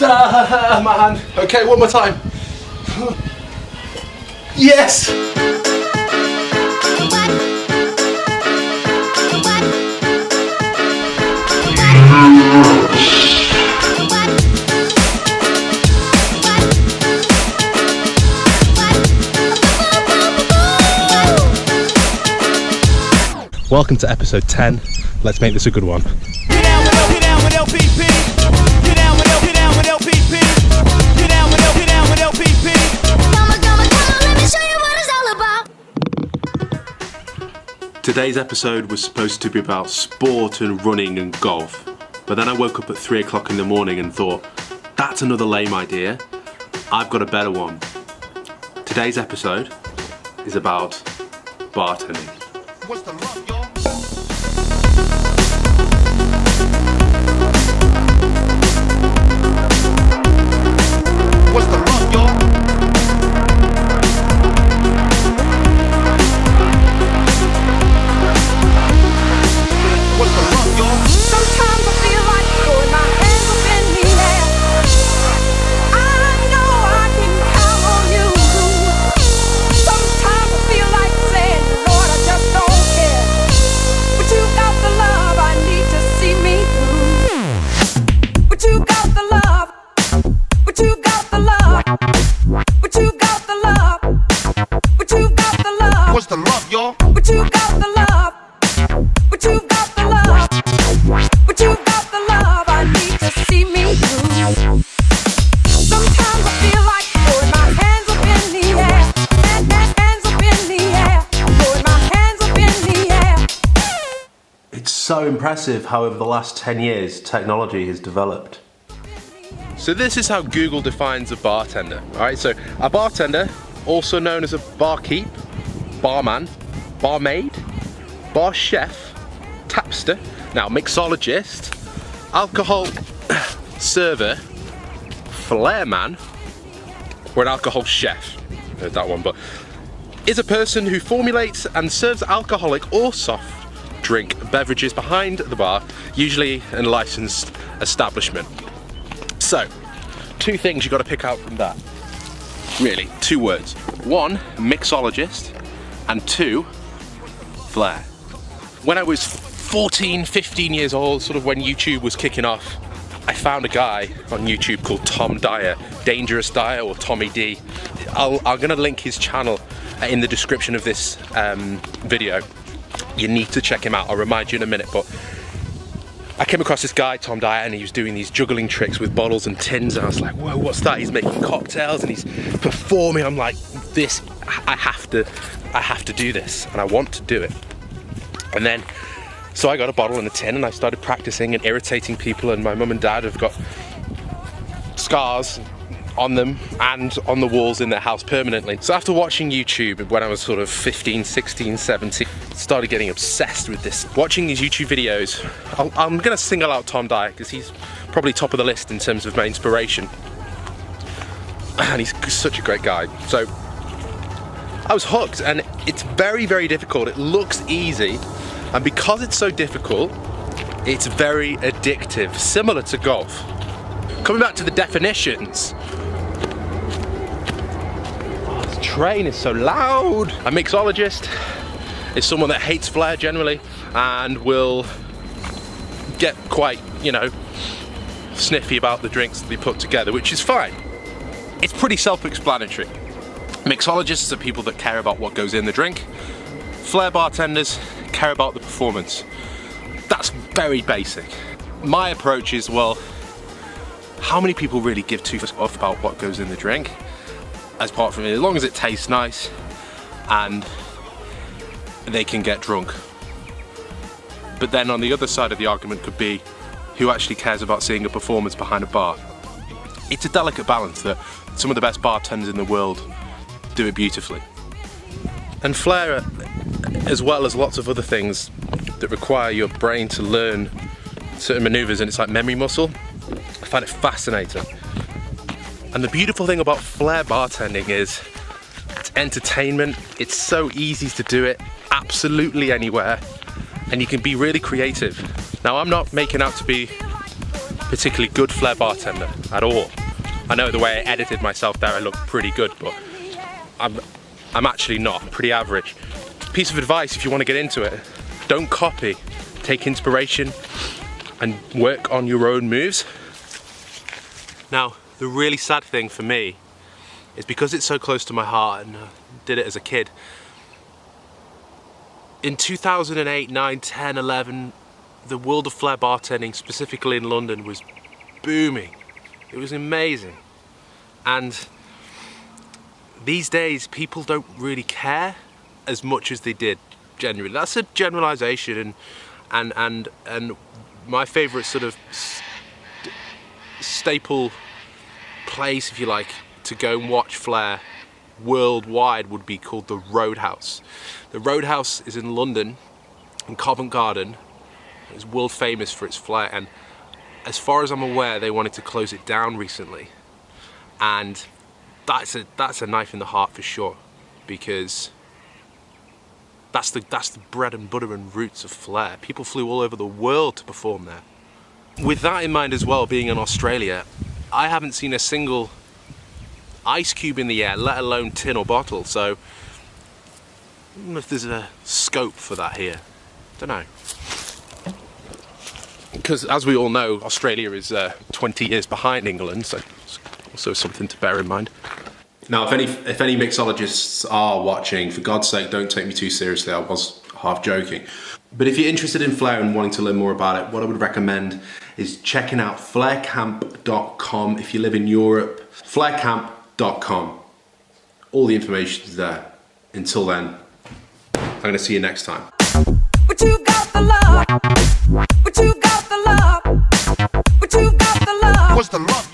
My hand. Okay, one more time. Yes! Welcome to episode 10. Let's make this a good one. Get down with LPP. Get down with LPP. Get down with LPP. Come on, let me show you what it's all about. Today's episode was supposed to be about sport and running and golf. But then I woke up at 3 o'clock in the morning and thought, that's another lame idea. I've got a better one. Today's episode is about bartending. What's the love, y'all? What's the love, y'all? What's the love, y'all? Sometimes I feel like throwing my hands up in the air. I know I can count on you. Sometimes I feel like saying, Lord, I just don't care. But you got the love I need to see me through. But you got the love. But you got the love. But you got the love. But you got the love. What's the love, y'all? But you got the love. But you got the love. But you got the love I need to see me through. Sometimes I feel like throwing my hands up in the air. Hands up in the air. Throwing my hands up in the air. It's so impressive how over the last 10 years technology has developed. So this is how Google defines a bartender. Alright, so a bartender, also known as a barkeep, barman, barmaid, bar chef, tapster, now mixologist, alcohol server, Flair man, or an alcohol chef, heard that one, but is a person who formulates and serves alcoholic or soft drink beverages behind the bar, usually in a licensed establishment. So, two things you got to pick out from that. Really, two words. One, mixologist, and two, Flair. When I was 14, 15 years old, sort of when YouTube was kicking off, I found a guy on YouTube called Tom Dyer, Dangerous Dyer or Tommy D. I'm going to link his channel in the description of this video. You need to check him out. I'll remind you in a minute, but I came across this guy, Tom Dyer, and he was doing these juggling tricks with bottles and tins, and I was like, whoa, what's that? He's making cocktails and he's performing. I'm like, this, I have to do this, and I want to do it. And then, so I got a bottle and a tin, and I started practicing and irritating people, and my mum and dad have got scars on them and on the walls in their house permanently. So after watching YouTube when I was sort of 15, 16, 17, started getting obsessed with this. Watching these YouTube videos, I'm gonna single out Tom Dyer because he's probably top of the list in terms of my inspiration. And he's such a great guy. So I was hooked, and it's very, very difficult. It looks easy, and because it's so difficult, it's very addictive, similar to golf. Coming back to the definitions, this train is so loud. A mixologist is someone that hates Flair generally and will get quite, sniffy about the drinks that they put together, which is fine. It's pretty self-explanatory. Mixologists are people that care about what goes in the drink. Flair bartenders care about the performance. That's very basic. My approach is, well, how many people really give two fucks off about what goes in the drink? As part from it, as long as it tastes nice and they can get drunk. But then on the other side of the argument could be who actually cares about seeing a performance behind a bar. It's a delicate balance that some of the best bartenders in the world do it beautifully. And Flair, as well as lots of other things that require your brain to learn certain maneuvers, and it's like memory muscle, I find it fascinating. And the beautiful thing about Flair bartending is it's entertainment. It's so easy to do it absolutely anywhere, and you can be really creative. Now, I'm not making out to be particularly good Flair bartender at all. I know the way I edited myself there, I look pretty good, but I'm actually not. I'm pretty average. Piece of advice if you want to get into it, don't copy, take inspiration and work on your own moves. Now, the really sad thing for me is because it's so close to my heart and I did it as a kid. In 2008, 9, 10, 11, the world of Flair bartending, specifically in London, was booming. It was amazing. And these days, people don't really care as much as they did genuinely. That's a generalization, and my favorite sort of staple place, if you like, to go and watch Flair worldwide would be called the Roadhouse. The Roadhouse is in London, in Covent Garden. It's world famous for its Flair, and as far as I'm aware, they wanted to close it down recently. And that's a knife in the heart for sure, because that's the bread and butter and roots of Flair. People flew all over the world to perform there. With that in mind as well, being in Australia, I haven't seen a single ice cube in the air, let alone tin or bottle, so I don't know if there's a scope for that here. Don't know. Because as we all know, Australia is 20 years behind England, so it's also something to bear in mind. Now, if any mixologists are watching, for God's sake, don't take me too seriously. I was half joking. But if you're interested in Flair and wanting to learn more about it, what I would recommend is checking out flaircamp.com. If you live in Europe, flaircamp.com. All the information is there. Until then, I'm going to see you next time. But you got the love. But you got the love. But you got the love. What's the love?